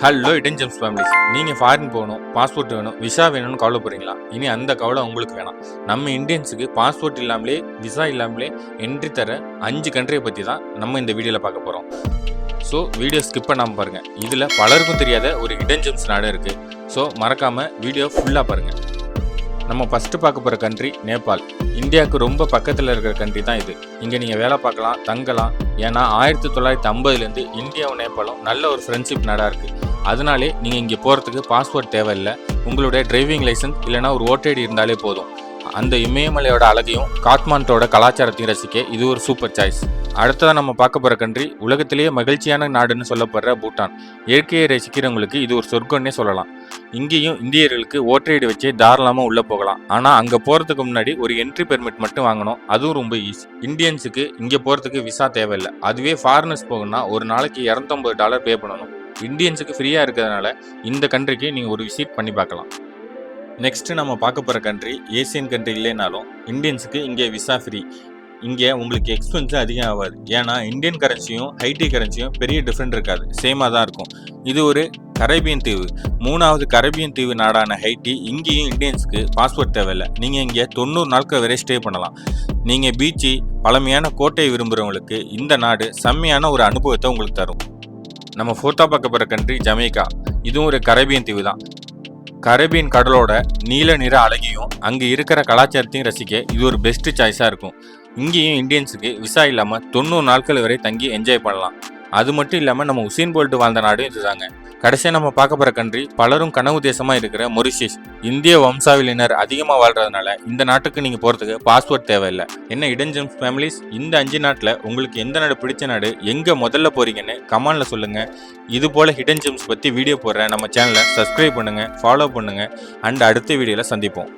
Hello Eden Gems families. நீங்கள் foreign போகணும், passport வேணும், விசா வேணும்னு கவலைப்படுறீங்களா? இனி அந்த கவலை உங்களுக்கு வேணாம். நம்ம இந்தியன்ஸுக்கு பாஸ்போர்ட் இல்லாமலே, விசா இல்லாமலே என்ட்ரி தர 5 கண்ட்ரியை பற்றி தான் நம்ம இந்த வீடியோவில் பார்க்க போகிறோம். ஸோ வீடியோ ஸ்கிப் பண்ணாமல் பாருங்கள். இதில் பலருக்கும் தெரியாத ஒரு இடன் ஜெம்ஸ் நாடு இருக்குது. ஸோ மறக்காமல் வீடியோ ஃபுல்லாக பாருங்கள். நம்ம ஃபஸ்ட்டு பார்க்க போகிற கண்ட்ரி நேபாள். இந்தியாவுக்கு ரொம்ப பக்கத்தில் இருக்கிற கண்ட்ரி தான் இது. இங்கே நீங்கள் வேலை பார்க்கலாம், தங்கலாம். ஏன்னா 1950லேருந்து இந்தியாவும் நேபாளும் நல்ல ஒரு ஃப்ரெண்ட்ஷிப் நாடாக இருக்குது. அதனாலே நீங்கள் இங்கே போகிறதுக்கு பாஸ்போர்ட் தேவையில்லை. உங்களுடைய டிரைவிங் லைசன்ஸ் இல்லைனா ஒரு ஓட்டர் ஐடி இருந்தாலே போதும். அந்த இமயமலையோட அழகையும் காத்மாண்டோட கலாச்சாரத்தையும் ரசிக்க இது ஒரு சூப்பர் சாய்ஸ். அடுத்ததான் நம்ம பார்க்க போகிற கண்ட்ரி உலகத்திலேயே மகிழ்ச்சியான நாடுன்னு சொல்லப்படுற பூட்டான். இயற்கையை ரசிக்கிறவங்களுக்கு இது ஒரு சொர்க்கம்னே சொல்லலாம். இங்கேயும் இந்தியர்களுக்கு ஓட்டர் ஐடி வச்சே தாராளமாக உள்ளே போகலாம். ஆனால் அங்கே போகிறதுக்கு முன்னாடி ஒரு என்ட்ரி பெர்மிட் மட்டும் வாங்கணும். அதுவும் ரொம்ப ஈஸி. இந்தியன்ஸுக்கு இங்கே போகிறதுக்கு விசா தேவையில்லை. அதுவே ஃபாரினர்ஸ் போகணும்னா ஒரு நாளைக்கு $250 பே பண்ணணும். இந்தியன்ஸுக்கு ஃப்ரீயாக இருக்கிறதுனால இந்த கண்ட்ரிக்கு நீங்கள் ஒரு விசிட் பண்ணி பார்க்கலாம். நெக்ஸ்ட்டு நம்ம பார்க்க போகிற கண்ட்ரி ஏசியன் கண்ட்ரி இல்லைனாலும் இந்தியன்ஸுக்கு இங்கே விசா ஃப்ரீ. இங்கே உங்களுக்கு எக்ஸ்பென்ஸும் அதிகம் ஆகாது. ஏன்னா இந்தியன் கரன்சியும் ஹைட்டி கரன்சியும் பெரிய டிஃப்ரெண்ட் இருக்காது, சேமாக தான் இருக்கும். இது ஒரு கரேபியன் தீவு. 3வது கரேபியன் தீவு நாடான ஹைட்டி. இங்கேயும் இந்தியன்ஸுக்கு பாஸ்போர்ட் தேவையில்லை. நீங்கள் இங்கே 90 நாட்கள் வரை ஸ்டே பண்ணலாம். நீங்கள் பீச்சு, பழமையான கோட்டையை விரும்புகிறவங்களுக்கு இந்த நாடு செம்மையான ஒரு அனுபவத்தை உங்களுக்கு தரும். நம்ம 4th பார்க்க போகிற கண்ட்ரி ஜமைக்கா. இதுவும் ஒரு கரேபியன் தீவு தான். கரேபியன் கடலோட நீல நிற அழகையும் அங்கே இருக்கிற கலாச்சாரத்தையும் ரசிக்க இது ஒரு பெஸ்ட் சாய்ஸாக இருக்கும். இங்கேயும் இந்தியன்ஸுக்கு விசா இல்லாமல் 90 நாட்கள் வரை தங்கி என்ஜாய் பண்ணலாம். அது மட்டும் இல்லாமல் நம்ம உசேன் போல்ட் வாழ்ந்த நாடும் இதுதாங்க. கடைசியாக நம்ம பார்க்க போகிற கண்ட்ரி பலரும் கனவு தேசமாக இருக்கிற மொரிஷியஸ். இந்திய வம்சாவளியினர் அதிகமாக வாழ்கிறதுனால இந்த நாட்டுக்கு நீங்கள் போகிறதுக்கு பாஸ்போர்ட் தேவையில்லை. என்ன இடன் ஜெம்ஸ் ஃபேமிலிஸ், இந்த 5 நாட்டில் உங்களுக்கு எந்த நாடு பிடிச்ச நாடு, எங்கே முதல்ல போகிறீங்கன்னு கமெண்டில் சொல்லுங்கள். இது போல் ஹிடன் ஜெம்ஸ் பற்றி வீடியோ போடுறேன். நம்ம சேனலை சப்ஸ்கிரைப் பண்ணுங்கள், ஃபாலோ பண்ணுங்கள். அண்ட் அடுத்த வீடியோவில் சந்திப்போம்.